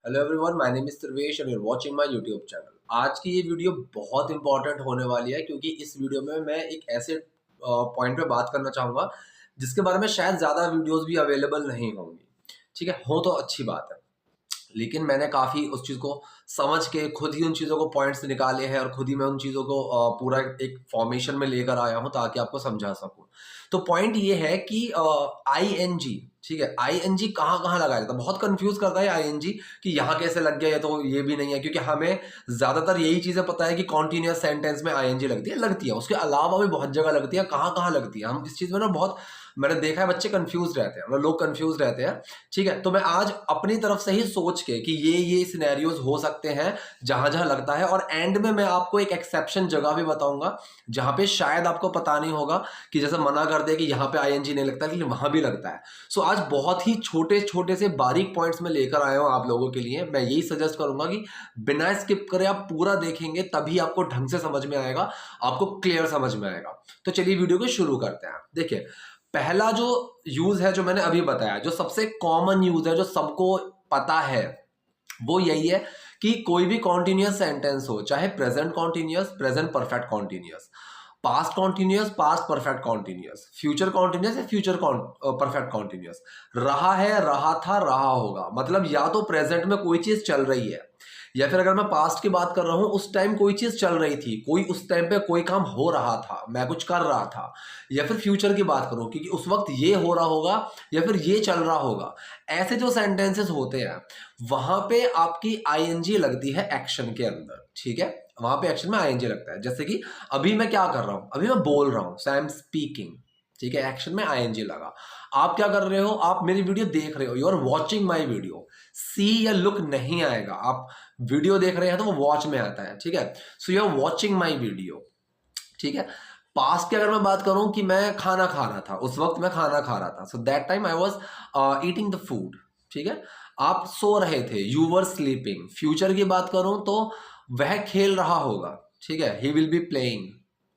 Hello everyone, my name is Sarvesh and you are watching my YouTube channel. आज की ये video बहुत important होने वाली है क्योंकि इस वीडियो में मैं एक ऐसे पॉइंट पे बात करना चाहूँगा जिसके बारे में शायद ज़्यादा वीडियोस भी अवेलेबल नहीं होंगी। ठीक है, हो तो अच्छी बात है, लेकिन मैंने काफ़ी उस चीज़ को समझ के खुद ही उन चीज़ों को पॉइंट्स निकाले हैं और खुद ही मैं उन चीज़ों को पूरा एक फॉर्मेशन में लेकर आया हूँ ताकि आपको समझा सकूँ। तो पॉइंट ये है कि आईएनजी, ठीक है, आईएनजी कहाँ-कहाँ लगाया जाता है? बहुत कन्फ्यूज़ करता है आईएनजी कि यहाँ कैसे लग गया, ये तो ये भी नहीं है क्योंकि हमें ज़्यादातर यही चीज़ें पता है कि कॉन्टिन्यूअस सेंटेंस में आईएनजी लगती है, उसके अलावा भी बहुत जगह लगती है, कहाँ-कहाँ लगती है? हम इस चीज़ में ना बहुत मैंने देखा है बच्चे कन्फ्यूज़ रहते हैं, मतलब लोग कन्फ्यूज़ रहते हैं। ठीक है, तो मैं आज अपनी तरफ से ही सोच के कि ये सिनेरियोज हो सकते हैं जहां जहां लगता है, और एंड में मैं आपको एक एक्सेप्शन जगह भी बताऊंगा जहां पे शायद आपको पता नहीं होगा कि जैसे मना कर दे कि यहाँ पे आईएनजी नहीं लगता लेकिन वहां भी लगता है। सो आज बहुत ही छोटे छोटे से बारीक पॉइंट्स में लेकर आया हूं आप लोगों के लिए। मैं यही सजेस्ट करूंगा कि बिना स्किप करे आप पूरा देखेंगे तभी आपको ढंग से समझ में आएगा, आपको क्लियर समझ में आएगा। तो चलिए वीडियो को शुरू करते हैं। देखिए, पहला जो यूज है जो मैंने अभी बताया, जो सबसे कॉमन यूज है, जो सबको पता है, वो यही है कि कोई भी कॉन्टिन्यूअस सेंटेंस हो, चाहे present continuous, present perfect continuous, past continuous, past perfect continuous, future continuous या फ्यूचर परफेक्ट कॉन्टिन्यूअस, रहा है, रहा था, रहा होगा। मतलब या तो प्रेजेंट में कोई चीज चल रही है, या फिर अगर मैं पास्ट की बात कर रहा हूं, उस टाइम कोई चीज चल रही थी, कोई उस टाइम पे कोई काम हो रहा था, मैं कुछ कर रहा था। या फिर फ्यूचर की बात करूं क्योंकि उस वक्त ये हो रहा होगा या फिर ये चल रहा होगा। ऐसे जो सेंटेंसेस होते हैं वहां पे आपकी आईएनजी लगती है एक्शन के अंदर। ठीक है, वहां पे एक्शन में आईएनजी लगता है। जैसे कि अभी मैं क्या कर रहा हूं, अभी मैं बोल रहा हूं, सो आई एम स्पीकिंग। ठीक है, एक्शन में आईएनजी लगा। आप क्या कर रहे हो, आप मेरी वीडियो देख रहे हो, you are watching my video. See या लुक नहीं आएगा, आप वीडियो देख रहे हैं तो वो वॉच में आता है। ठीक है, so you are watching my video. ठीक है, पास्ट की अगर मैं बात करूं कि मैं खाना खा रहा था, उस वक्त मैं खाना खा रहा था, so that time I was eating the food. ठीक है, आप सो रहे थे, यू वर स्लीपिंग। फ्यूचर की बात करूं तो वह खेल रहा होगा। ठीक है, ही विल बी प्लेइंग,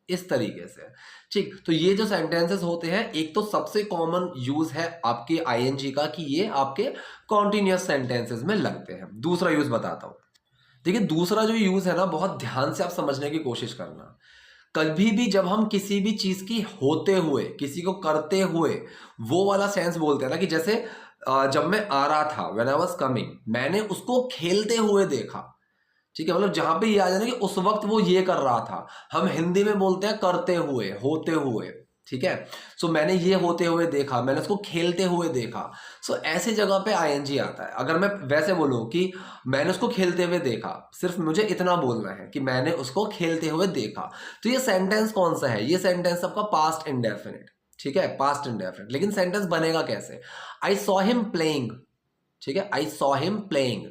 इस तरीके से। ठीक, तो ये जो सेंटेंसेस होते हैं, एक तो सबसे कॉमन यूज है आपके आईएनजी का कि ये आपके कॉन्टिन्यूअस सेंटेंसेस में लगते हैं। दूसरा यूज बताता हूं। देखिए, दूसरा जो यूज है ना, बहुत ध्यान से आप समझने की कोशिश करना। कभी भी जब हम किसी भी चीज की होते हुए, किसी को करते हुए, वो वाला सेंस बोलते हैं ना, कि जैसे जब मैं आ रहा था, व्हेन आई वाज कमिंग, मैंने उसको खेलते हुए देखा। ठीक है, मतलब जहां पे ये आ जाना कि उस वक्त वो ये कर रहा था, हम हिंदी में बोलते हैं करते हुए, होते हुए। ठीक है, सो मैंने ये होते हुए देखा, मैंने उसको खेलते हुए देखा। सो ऐसी जगह पे आईएनजी आता है। अगर मैं वैसे बोलूं कि मैंने उसको खेलते हुए देखा, सिर्फ मुझे इतना बोलना है कि मैंने उसको खेलते हुए देखा, तो ये सेंटेंस कौन सा है? ये सेंटेंस आपका पास्ट इंडेफिनिट। ठीक है, पास्ट इंडेफिनिट। लेकिन सेंटेंस बनेगा कैसे? आई सॉ हिम प्लेइंग। ठीक है, आई सॉ हिम प्लेइंग।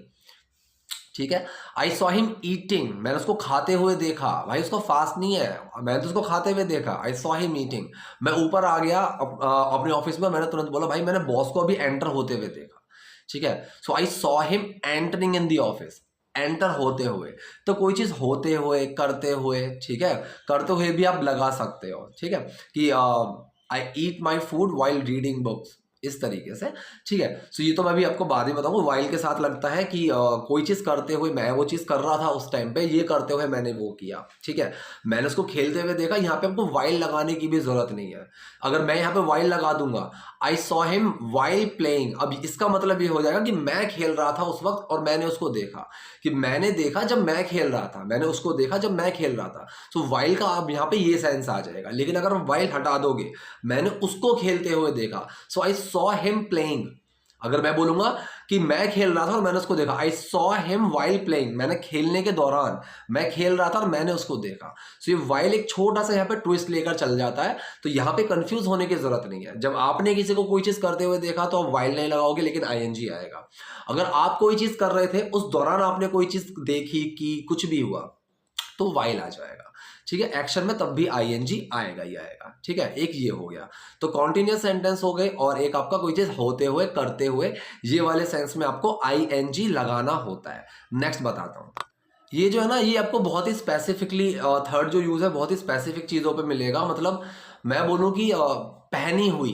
ठीक है, आई सॉ हिम ईटिंग, मैंने उसको खाते हुए देखा। भाई उसको फास्ट नहीं है, मैंने तो उसको खाते हुए देखा। आई सॉ हिम ईटिंग। मैं ऊपर आ गया अपने ऑफिस में, मैंने तुरंत बोला भाई मैंने बॉस को अभी एंटर होते हुए देखा। ठीक है, so I saw him entering in the office, enter होते हुए। तो कोई चीज होते हुए, करते हुए, ठीक है, करते हुए भी आप लगा सकते हो। ठीक है, कि I eat my food while reading books, इस तरीके से। ठीक है, सो ये तो मैं भी आपको बाद में बताऊंगा। वाइल के साथ लगता है कि कोई चीज करते हुए, मैं वो चीज कर रहा था उस टाइम पे, ये करते हुए मैंने वो किया। ठीक है, मैंने उसको खेलते हुए देखा। यहाँ पे आपको वाइल लगाने की भी जरूरत नहीं है। अगर मैं यहाँ पे वाइल लगा दूंगा, आई सॉ हिम वाइल प्लेइंग, अब इसका मतलब ये हो जाएगा कि मैं खेल रहा था उस वक्त और मैंने उसको देखा। कि मैंने देखा जब मैं खेल रहा था, मैंने उसको देखा जब मैं खेल रहा था। सो वाइल का अब यहाँ पे ये सेंस आ जाएगा। लेकिन अगर वाइल हटा दोगे, मैंने उसको खेलते हुए देखा, सो आई सॉ हिम प्लेइंग। अगर मैं बोलूंगा कि मैं खेल रहा था और मैंने उसको देखा, आई सॉ हिम वाइल प्लेइंग, मैंने खेलने के दौरान, मैं खेल रहा था और मैंने उसको देखा। सो ये वाइल एक छोटा सा यहाँ पे ट्विस्ट लेकर चल जाता है। तो यहाँ पे कंफ्यूज होने की जरूरत नहीं है। जब आपने किसी को कोई चीज करते हुए देखा तो आप वाइल नहीं लगाओगे, लेकिन आईएनजी आएगा। अगर आप कोई चीज कर रहे थे, उस दौरान आपने कोई चीज देखी, की कुछ भी हुआ, तो वाइल आ जाएगा। ठीक है, एक्शन में तब भी आईएनजी आएगा ही आएगा। ठीक है, एक ये हो गया। तो कॉन्टिन्यूअस सेंटेंस हो गए, और एक आपका कोई चीज होते हुए, करते हुए, ये वाले सेंस में आपको आईएनजी लगाना होता है। नेक्स्ट बताता हूं। ये जो है ना, ये आपको बहुत ही स्पेसिफिकली, थर्ड जो यूज है, बहुत ही स्पेसिफिक चीजों पे मिलेगा। मतलब मैं बोलूं कि पहनी हुई,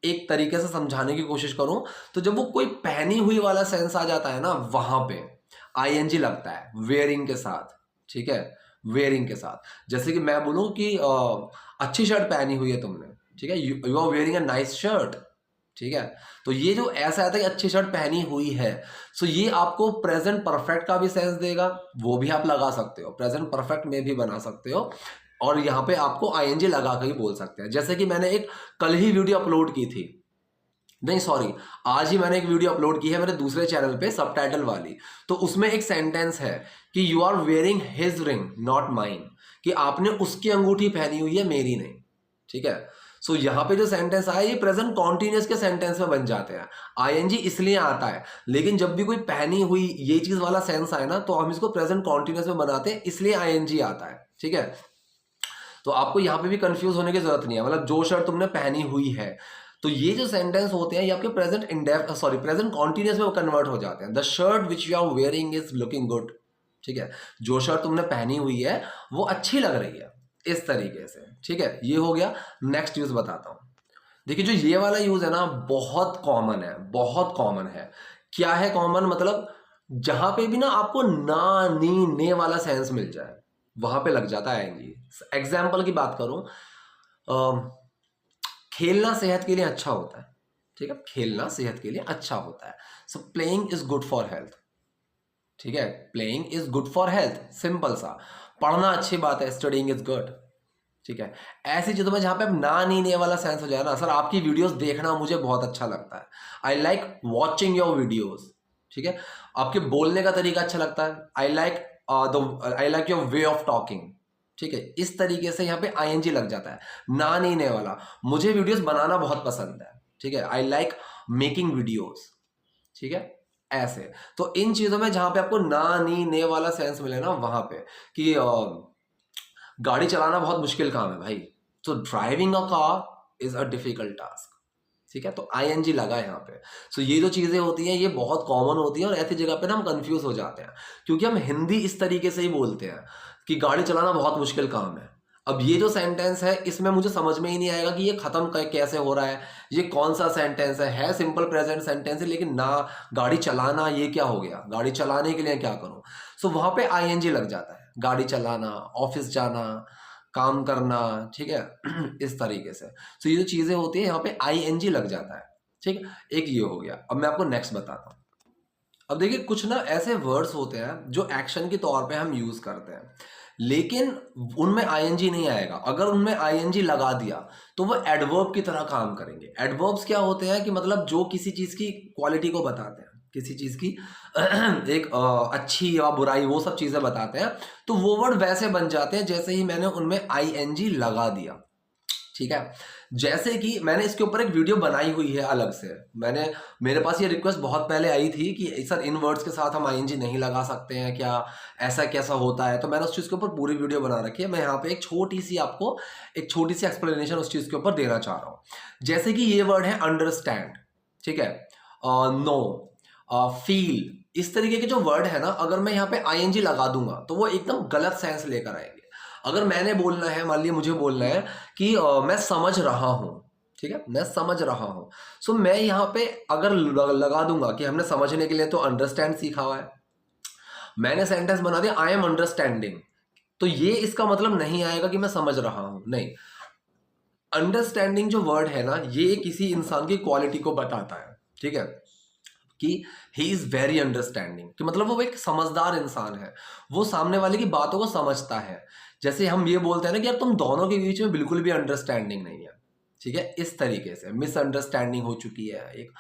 एक तरीके से समझाने की कोशिश करूं तो जब वो कोई पहनी हुई वाला सेंस आ जाता है ना, वहां पे आईएनजी लगता है वेयरिंग के साथ, ठीक है, वेयरिंग के साथ। जैसे कि मैं बोलूं कि अच्छी शर्ट पहनी हुई है तुमने, ठीक है, you are wearing a nice shirt, ठीक है। तो ये जो ऐसा आता है कि अच्छी शर्ट पहनी हुई है, सो ये आपको प्रेजेंट परफेक्ट का भी सेंस देगा, वो भी आप लगा सकते हो, प्रेजेंट परफेक्ट में भी बना सकते हो, और यहाँ पे आपको आईएनजी लगा कर ही बोल सकते हैं। जैसे कि मैंने एक कल ही वीडियो अपलोड की थी, नहीं सॉरी, आज ही मैंने एक वीडियो अपलोड की है मेरे दूसरे चैनल पे सबटाइटल वाली। तो उसमें एक सेंटेंस है कि you are wearing his ring not mine, कि आपने उसकी अंगूठी पहनी हुई है, मेरी नहीं, ठीक है। सो यहाँ पे जो सेंटेंस आया ये प्रेजेंट कॉन्टिन्यूअस के सेंटेंस में बन जाते हैं। आईएनजी इसलिए आता है, लेकिन जब भी कोई पहनी हुई ये चीज वाला सेंस आए ना, तो हम इसको प्रेजेंट कॉन्टिन्यूअस में बनाते हैं, इसलिए आईएनजी आता है, ठीक है। तो आपको यहाँ पे भी कंफ्यूज होने की जरूरत नहीं है, मतलब जो शर्ट तुमने पहनी हुई है, तो ये जो सेंटेंस होते हैं ये आपके प्रेजेंट कॉन्टिन्यूअस में कन्वर्ट हो जाते हैं। The shirt which you are wearing is looking good, ठीक है, जो शर्ट तुमने पहनी हुई है वो अच्छी लग रही है, इस तरीके से, ठीक है। ये हो गया। नेक्स्ट यूज बताता हूं। देखिए जो ये वाला यूज है ना, बहुत कॉमन है, बहुत कॉमन है। क्या है कॉमन? मतलब जहां पे भी ना आपको ना नी ने वाला सेंस मिल जाए, वहां पे लग जाता है आएंगी। एग्जाम्पल की बात करूं, खेलना सेहत के लिए अच्छा होता है, ठीक है, खेलना सेहत के लिए अच्छा होता है। सो playing is good for health, ठीक है, playing is good for health, simple सा। पढ़ना अच्छी बात है, स्टडीइंग इज गुड, ठीक है। ऐसी चीजों में जहां पे अब ना नी ने वाला सेंस हो जाए ना, सर आपकी वीडियोस देखना मुझे बहुत अच्छा लगता है, I like watching your videos, ठीक है, आपके बोलने का तरीका अच्छा लगता है, I like your way of talking, ठीक है। इस तरीके से यहाँ पे आईएनजी लग जाता है, ना नी ने वाला। मुझे वीडियोस बनाना बहुत पसंद है, ठीक है, आई लाइक मेकिंग वीडियोस, ठीक है, ऐसे। तो इन चीजों में जहां पे आपको ना नी ने वाला सेंस मिले ना, वहां पे कि गाड़ी चलाना बहुत मुश्किल काम है भाई, तो driving a car is a difficult task, ठीक है। तो आईएनजी लगा यहाँ पे। सो ये जो चीजें होती हैं ये बहुत कॉमन होती हैं, और ऐसी जगह पे ना हम कंफ्यूज हो जाते हैं, क्योंकि हम हिंदी इस तरीके से ही बोलते हैं कि गाड़ी चलाना बहुत मुश्किल काम है। अब ये जो सेंटेंस है इसमें मुझे समझ में ही नहीं आएगा कि ये खत्म कैसे हो रहा है, ये कौन सा सेंटेंस है सिंपल प्रेजेंट सेंटेंस है, लेकिन ना गाड़ी चलाना ये क्या हो गया, गाड़ी चलाने के लिए क्या करूं। सो वहां पे आईएनजी लग जाता है, गाड़ी चलाना, ऑफिस जाना, काम करना, ठीक है, इस तरीके से। सो ये जो चीजें होती है यहाँ पे आईएनजी लग जाता है, ठीक है। एक ये हो गया। अब मैं आपको नेक्स्ट बताता हूँ। अब देखिए कुछ ना ऐसे वर्ड्स होते हैं जो एक्शन के तौर पे हम यूज करते हैं, लेकिन उनमें आईएनजी नहीं आएगा। अगर उनमें आईएनजी लगा दिया तो वो एडवर्ब की तरह काम करेंगे। एडवर्ब्स क्या होते हैं कि मतलब जो किसी चीज की क्वालिटी को बताते हैं, किसी चीज की एक अच्छी या बुराई, वो सब चीजें बताते हैं। तो वो वर्ड वैसे बन जाते हैं जैसे ही मैंने उनमें आईएनजी लगा दिया, ठीक है। जैसे कि मैंने इसके ऊपर एक वीडियो बनाई हुई है अलग से, मेरे पास ये रिक्वेस्ट बहुत पहले आई थी कि सर इन वर्ड्स के साथ हम आईएनजी नहीं लगा सकते हैं क्या, ऐसा कैसा होता है। तो मैंने उस चीज़ के ऊपर पूरी वीडियो बना रखी है। मैं यहाँ पे एक छोटी सी एक्सप्लेनेशन उस चीज़ के ऊपर देना चाह रहा हूँ। जैसे कि ये वर्ड है अंडरस्टैंड, ठीक है, नो, फील, इस तरीके के जो वर्ड है ना, अगर मैं यहाँ पे आईएनजी लगा दूंगा तो वो एकदम गलत सेंस लेकर आएंगे। अगर मैंने बोलना है, मान लिया मुझे बोलना है कि मैं समझ रहा हूं, ठीक है, मैं समझ रहा हूं, सो मैं यहाँ पे अगर लगा दूंगा कि हमने समझने के लिए तो अंडरस्टैंड सीखा हुआ है, मैंने सेंटेंस बना दिया आई एम अंडरस्टैंडिंग, तो ये इसका मतलब नहीं आएगा कि मैं समझ रहा हूं, नहीं। अंडरस्टैंडिंग जो वर्ड है ना, ये किसी इंसान की क्वालिटी को बताता है, ठीक है, कि ही इज वेरी अंडरस्टैंडिंग, कि मतलब वो एक समझदार इंसान है, वो सामने वाले की बातों को समझता है। जैसे हम ये बोलते हैं ना कि यार तुम दोनों के बीच में बिल्कुल भी अंडरस्टैंडिंग नहीं है, ठीक है, इस तरीके से मिसअंडरस्टैंडिंग हो चुकी है एक,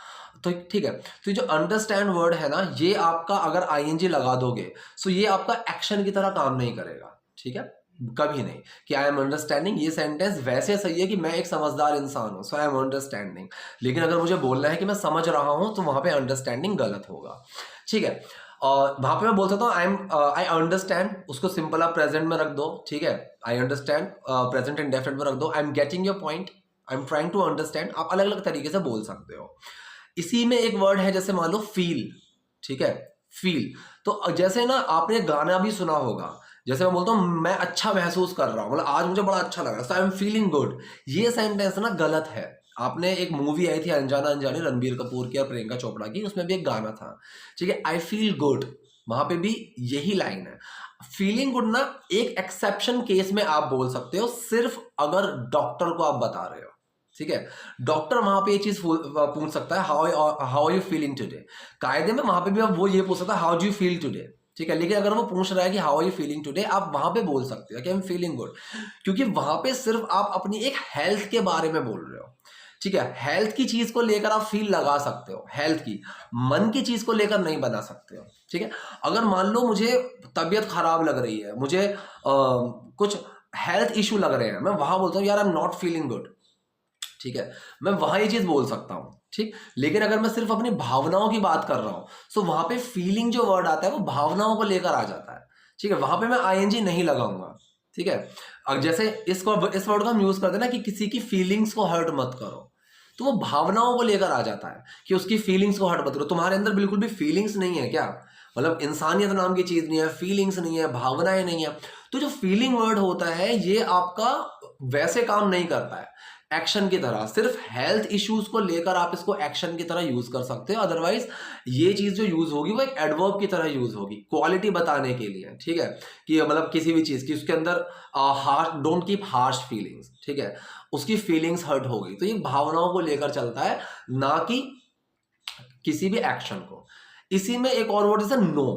तो ठीक है। तो ये जो अंडरस्टैंड वर्ड है ना, ये आपका अगर आईएनजी लगा दोगे सो ये आपका एक्शन की तरह काम नहीं करेगा, ठीक है, कभी नहीं। कि आई एम अंडरस्टैंडिंग, ये सेंटेंस वैसे सही है कि मैं एक समझदार इंसान हूं, सो आई एम अंडरस्टैंडिंग, लेकिन अगर मुझे बोलना है कि मैं समझ रहा हूं तो वहां पे अंडरस्टैंडिंग गलत होगा, ठीक है। और वहां पे मैं बोल सकता हूँ आई अंडरस्टैंड, उसको सिंपल आप प्रेजेंट में रख दो, ठीक है, आई अंडरस्टैंड प्रेजेंट इंडेफिनिट में रख दो, I am getting your point, I am trying to understand. आप अलग अलग तरीके से बोल सकते हो। इसी में एक वर्ड है जैसे मान लो फील, ठीक है, फील। तो जैसे ना आपने गाना भी सुना होगा, जैसे मैं बोलता हूँ मैं अच्छा महसूस कर रहा हूँ, मतलब आज मुझे बड़ा अच्छा लग रहा है, so I am feeling good, ये सेंटेंस ना गलत है। आपने एक मूवी आई थी अनजाना अनजानी, रणबीर कपूर की और प्रियंका चोपड़ा की, उसमें भी एक गाना था, ठीक है, आई फील गुड, वहां पे भी यही लाइन है। फीलिंग गुड ना एक एक्सेप्शन केस में आप बोल सकते हो, सिर्फ अगर डॉक्टर को आप बता रहे हो, ठीक है। डॉक्टर वहां पे ये चीज पूछ सकता है, हाउ यू फीलिंग टुडे। कायदे में वहां पे भी अब वो ये पूछ सकता है, how do you feel today, ठीक है। लेकिन अगर वो पूछ रहा है कि how are you feeling today, आप वहां पे बोल सकते हो कि आई एम फीलिंग गुड, क्योंकि वहां पे सिर्फ आप अपनी एक हेल्थ के बारे में बोल रहे हो, ठीक है। हेल्थ की चीज को लेकर आप फील लगा सकते हो, हेल्थ की, मन की चीज को लेकर नहीं बना सकते हो, ठीक है। अगर मान लो मुझे तबीयत खराब लग रही है, मुझे कुछ हेल्थ इशू लग रहे हैं, मैं वहां बोलता हूँ यार I am not feeling good, ठीक है, मैं वहां ये चीज बोल सकता हूं, ठीक। लेकिन अगर मैं सिर्फ अपनी भावनाओं की बात कर रहा हूं, तो वहां पे फीलिंग जो वर्ड आता है वो भावनाओं को लेकर आ जाता है, ठीक है। वहां पे मैं आईएनजी नहीं लगाऊंगा, ठीक है। अब जैसे इस वर्ड को हम यूज करते हैं ना कि किसी की फीलिंग्स को हर्ट मत करो, तो वो भावनाओं को लेकर आ जाता है कि उसकी फीलिंग्स को हर्ट मत करो। तुम्हारे अंदर बिल्कुल भी फीलिंग्स नहीं है क्या, मतलब इंसानियत नाम की चीज नहीं है, फीलिंग्स नहीं है, भावनाएं नहीं है। तो जो फीलिंग वर्ड होता है ये आपका वैसे काम नहीं करता है एक्शन की तरह, सिर्फ हेल्थ इश्यूज को लेकर आप इसको एक्शन की तरह यूज कर सकते हो। अदरवाइज ये चीज जो यूज होगी वो एक एडवर्ब की तरह यूज होगी, क्वालिटी बताने के लिए, ठीक है, कि मतलब किसी भी चीज की उसके अंदर harsh, don't keep harsh feelings, ठीक है, उसकी फीलिंग्स हर्ट हो गई, तो ये भावनाओं को लेकर चलता है, ना कि किसी भी एक्शन को। इसी में एक और वर्ड जैसे नो,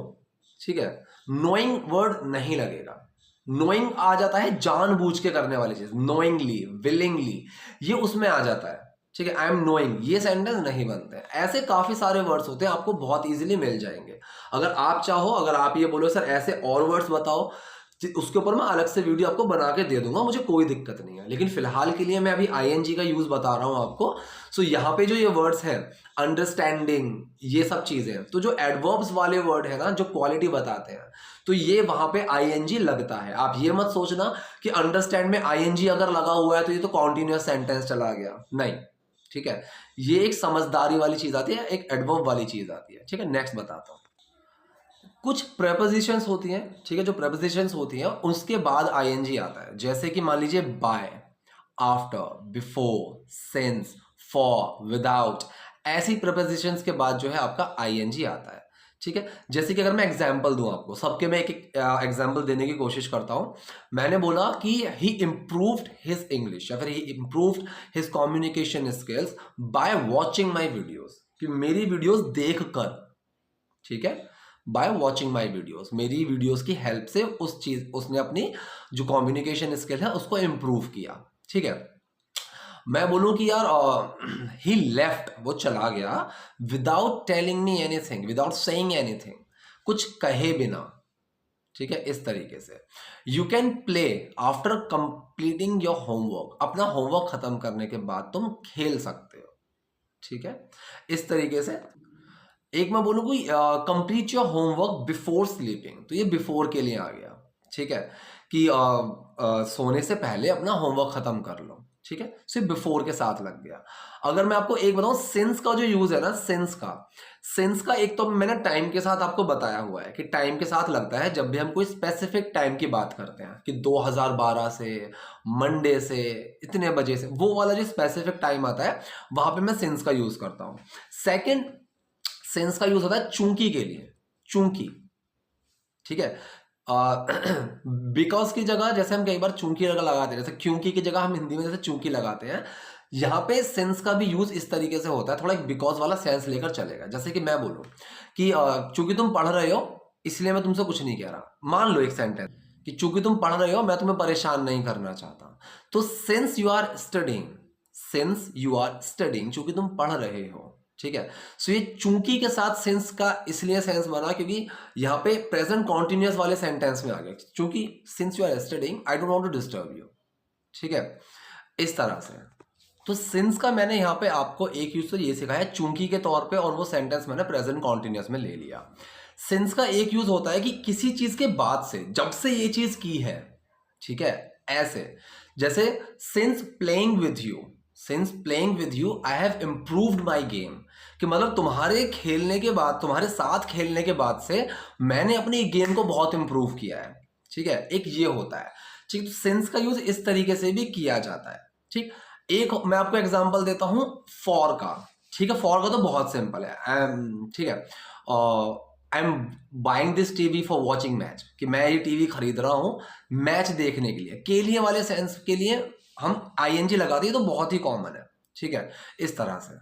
ठीक है, नोइंग वर्ड नहीं लगेगा। नोइंग आ जाता है जानबूझ के करने वाली चीज, नोइंगली, विलिंगली, ये उसमें आ जाता है, ठीक है। आई एम नोइंग, ये सेंटेंस नहीं बनते हैं। ऐसे काफी सारे वर्ड्स होते हैं, आपको बहुत इजीली मिल जाएंगे। अगर आप चाहो, अगर आप ये बोलो सर ऐसे और वर्ड्स बताओ, उसके ऊपर मैं अलग से वीडियो आपको बना के दे दूंगा, मुझे कोई दिक्कत नहीं है। लेकिन फिलहाल के लिए मैं अभी आईएनजी का यूज बता रहा हूं आपको। सो यहाँ पे जो ये वर्ड्स हैं, अंडरस्टैंडिंग, ये सब चीजें, तो जो एडवर्ब्स वाले वर्ड है ना, जो क्वालिटी बताते हैं, तो ये वहां पे आईएनजी लगता है। आप ये मत सोचना कि अंडरस्टैंड में आईएनजी अगर लगा हुआ है तो ये तो कॉन्टिन्यूअस सेंटेंस चला गया, नहीं, ठीक है। ये एक समझदारी वाली चीज आती है, एक एडवर्ब वाली चीज आती है, ठीक है। नेक्स्ट बताता हूं। कुछ प्रेपोजिशंस होती हैं, ठीक है, जो प्रेपोजिशंस होती हैं उसके बाद आईएनजी आता है। जैसे कि मान लीजिए by, after, before, since, for, without, ऐसी प्रेपोजिशंस के बाद जो है आपका आईएनजी आता है, ठीक है। जैसे कि अगर मैं एग्जांपल दूं आपको, सबके मैं एक एक एग्जांपल देने की कोशिश करता हूं। मैंने बोला कि ही इम्प्रूव्ड हिज इंग्लिश, या फिर he improved his communication skills by watching my videos, कि मेरी वीडियोज देख कर, ठीक है, बाय वॉचिंग माई वीडियोज, मेरी वीडियोज की हेल्प से उस चीज, उसने अपनी जो कम्युनिकेशन स्किल है उसको इम्प्रूव किया, ठीक है। मैं बोलूं कि यार ही लेफ्ट, वो चला गया, without telling me anything, without saying anything, कुछ कहे बिना, ठीक है, इस तरीके से। You can play after completing your homework, अपना होमवर्क खत्म करने के बाद तुम खेल सकते हो, ठीक है, इस तरीके से। एक मैं बोलूँ कोई complete your homework before sleeping, तो ये बिफोर के लिए आ गया, ठीक है, कि सोने से पहले अपना होमवर्क खत्म कर लो, ठीक है, सिर्फ बिफोर के साथ लग गया। अगर मैं आपको एक बताऊं, सिंस का जो यूज है ना, सिंस का एक तो मैंने टाइम के साथ आपको बताया हुआ है कि टाइम के साथ लगता है जब भी हम कोई स्पेसिफिक टाइम की बात करते हैं, कि 2012 से, मंडे से, इतने बजे से, वो वाला जो स्पेसिफिक टाइम आता है वहां पे मैं सिंस का यूज करता हूं। सेकेंड, सेंस का यूज होता है चूंकि के लिए, चूंकि, ठीक है। बिकॉज की जगह जैसे हम कई बार चूंकि लगाते हैं, जैसे क्योंकि की जगह हम हिंदी में जैसे चूंकि लगाते हैं, यहाँ पे सेंस का भी यूज इस तरीके से होता है, थोड़ा एक बिकॉज वाला सेंस लेकर चलेगा। जैसे कि मैं बोलूं कि चूंकि तुम पढ़ रहे हो इसलिए मैं तुमसे कुछ नहीं कह रहा, मान लो एक सेंटेंस कि चूंकि तुम पढ़ रहे हो मैं तुम्हें परेशान नहीं करना चाहता, तो since you are studying, since you are studying, चूंकि तुम पढ़ रहे हो, ठीक है। सो ये चूंकि के साथ सेंस का इसलिए सेंस बना क्योंकि यहाँ पे प्रेजेंट कॉन्टिन्यूअस वाले सेंटेंस में आ गया, चूंकि since you are studying I don't want to disturb you, ठीक है, इस तरह से। तो सिंस का मैंने यहाँ पे आपको एक यूज तो ये सिखाया चूंकि के तौर पे, और वो सेंटेंस मैंने प्रेजेंट कॉन्टिन्यूअस में ले लिया। सिंस का एक यूज होता है कि किसी चीज के बाद से, जब से ये चीज की है, ठीक है, ऐसे जैसे since playing with you, since playing with you I have improved my game, कि मतलब तुम्हारे खेलने के बाद, तुम्हारे साथ खेलने के बाद से मैंने अपनी गेम को बहुत इंप्रूव किया है, ठीक है, एक ये होता है, ठीक। सिंस का यूज इस तरीके से भी किया जाता है, ठीक। एक मैं आपको एग्जांपल देता हूं फॉर का, ठीक है। फॉर का तो बहुत सिंपल है, ठीक है। I am buying this TV for watching match, कि मैं ये टीवी खरीद रहा हूं मैच देखने के लिए वाले सेंस के लिए हम आईएनजी लगा दिए तो बहुत ही कॉमन है, ठीक है। इस तरह से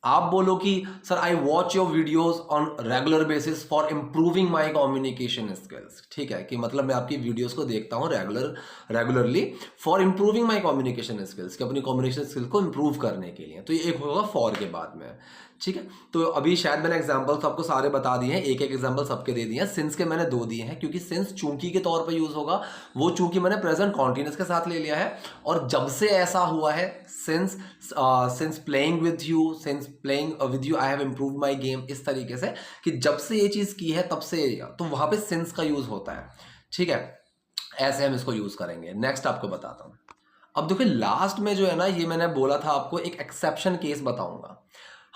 आप बोलो कि sir I watch your videos on regular basis for improving my communication skills, ठीक है, कि मतलब मैं आपकी वीडियोस को देखता हूँ regularly for improving my communication skills, कि अपनी कम्युनिकेशन स्किल्स को इम्प्रूव करने के लिए। तो ये एक होगा फॉर के बाद में, ठीक है। तो अभी शायद मैंने एग्जांपल्स आपको सारे बता दिए हैं, एक एक एग्जांपल सबके दे दिए हैं। सिंस के मैंने 2 दिए हैं क्योंकि सिंस चूंकि के तौर पे यूज होगा, वो चूंकि मैंने प्रेजेंट कॉन्टिन्यूस के साथ ले लिया है। और जब से ऐसा हुआ है, since playing with you, since playing with you I have improved my game, इस तरीके से कि जब से ये चीज की है तब से, तो वहां पे सिंस का यूज होता है, ठीक है। ऐसे हम इसको यूज करेंगे। नेक्स्ट आपको बताता हूं। अब देखिए लास्ट में जो है ना, ये मैंने बोला था आपको एक एक्सेप्शन केस बताऊंगा।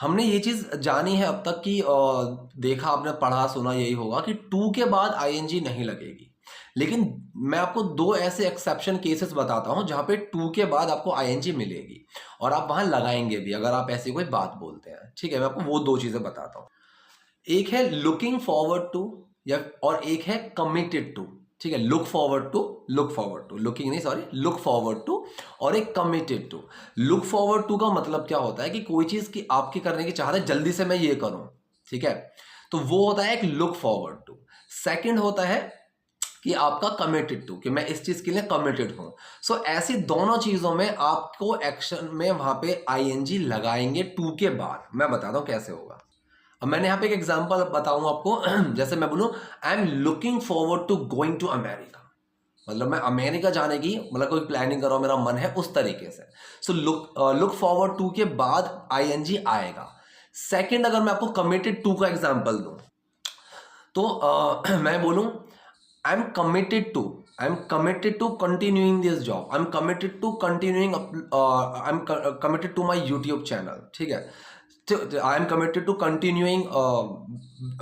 हमने ये चीज जानी है अब तक कि देखा आपने पढ़ा सुना यही होगा कि टू के बाद आईएनजी नहीं लगेगी। लेकिन मैं आपको 2 ऐसे एक्सेप्शन केसेस बताता हूं जहां पे टू के बाद आपको आईएनजी मिलेगी और आप वहां लगाएंगे भी अगर आप ऐसी कोई बात बोलते हैं, ठीक है। मैं आपको वो 2 चीजें बताता हूं। एक है लुकिंग फॉरवर्ड टू, या और एक है कमिटेड टू, ठीक है। लुक फॉरवर्ड टू, लुकिंग नहीं, सॉरी, लुक फॉरवर्ड टू, और एक committed to. Look forward to का मतलब क्या होता है कि कोई चीज की आपकी करने की चाहत है, जल्दी से मैं ये करूं, ठीक है। तो वो होता है एक लुक फॉरवर्ड टू। सेकंड होता है कि आपका कमिटेड टू, कि मैं इस चीज के लिए कमिटेड हूं। सो ऐसी दोनों चीजों में आपको एक्शन में वहां पे आईएनजी लगाएंगे टू के बाद। मैं बताता हूं कैसे होगा। अब मैंने यहाँ पे एक एग्जांपल बताऊं आपको। जैसे मैं बोलूं I am looking forward to going to America, मतलब मैं अमेरिका जाने की मतलब कोई प्लानिंग कर रहा हूं, मेरा मन है उस तरीके से। सो लुक फॉरवर्ड टू के बाद आईएनजी आएगा। सेकंड, अगर मैं आपको कमिटेड टू का एग्जांपल दूं तो मैं बोलूं I am committed to continuing this job, I am committed to continuing, I am committed to my YouTube channel, ठीक है। I am committed to continuing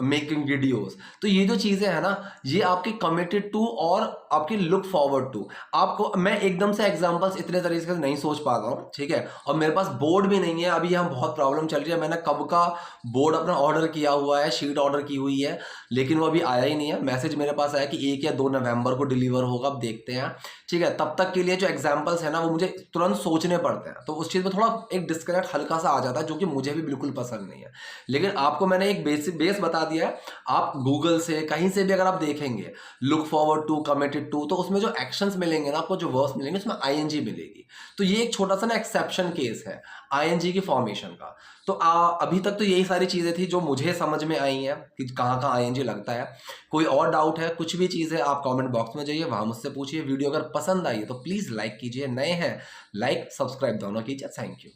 making videos. तो ये जो चीजें हैं ना, ये आपकी कमिटेड टू और आपकी लुक फॉरवर्ड टू। आपको मैं एकदम से एग्जांपल्स इतने तरीके से नहीं सोच पा रहा हूँ, ठीक है। और मेरे पास बोर्ड भी नहीं है, अभी यहाँ बहुत प्रॉब्लम चल रही है। मैंने कब का बोर्ड अपना ऑर्डर किया हुआ है, शीट ऑर्डर की हुई है, लेकिन वो अभी आया ही नहीं है। मैसेज मेरे पास आया कि 1 या 2 नवंबर को डिलीवर होगा, अब देखते हैं, ठीक है। तब तक के लिए जो एग्जाम्पल्स है ना, वो मुझे तुरंत सोचने पड़ते हैं, तो उस चीज में थोड़ा एक डिस्कनेक्ट हल्का सा आ जाता है, जो कि मुझे भी बिल्कुल पसंद नहीं है। लेकिन आपको मैंने एक बेस बता दिया है। आप गूगल से कहीं से भी अगर आप देखेंगे look forward to, committed to, तो उसमें जो एक्शंस मिलेंगे ना आपको, जो वर्ब्स मिलेंगे, उसमें आईएनजी मिलेगी। तो ये एक छोटा सा ना एक्सेप्शन केस है आईएनजी की फॉर्मेशन का। तो अभी तक तो यही सारी चीजें थी जो मुझे समझ में आई हैं कि कहाँ कहाँ आईएनजी लगता है। कोई और डाउट है, कुछ भी चीज है, आप कमेंट बॉक्स में जाइए, वहां मुझसे पूछिए। वीडियो अगर पसंद आई है तो प्लीज लाइक कीजिए, नए हैं लाइक सब्सक्राइब दोनों कीजिए। Thank you.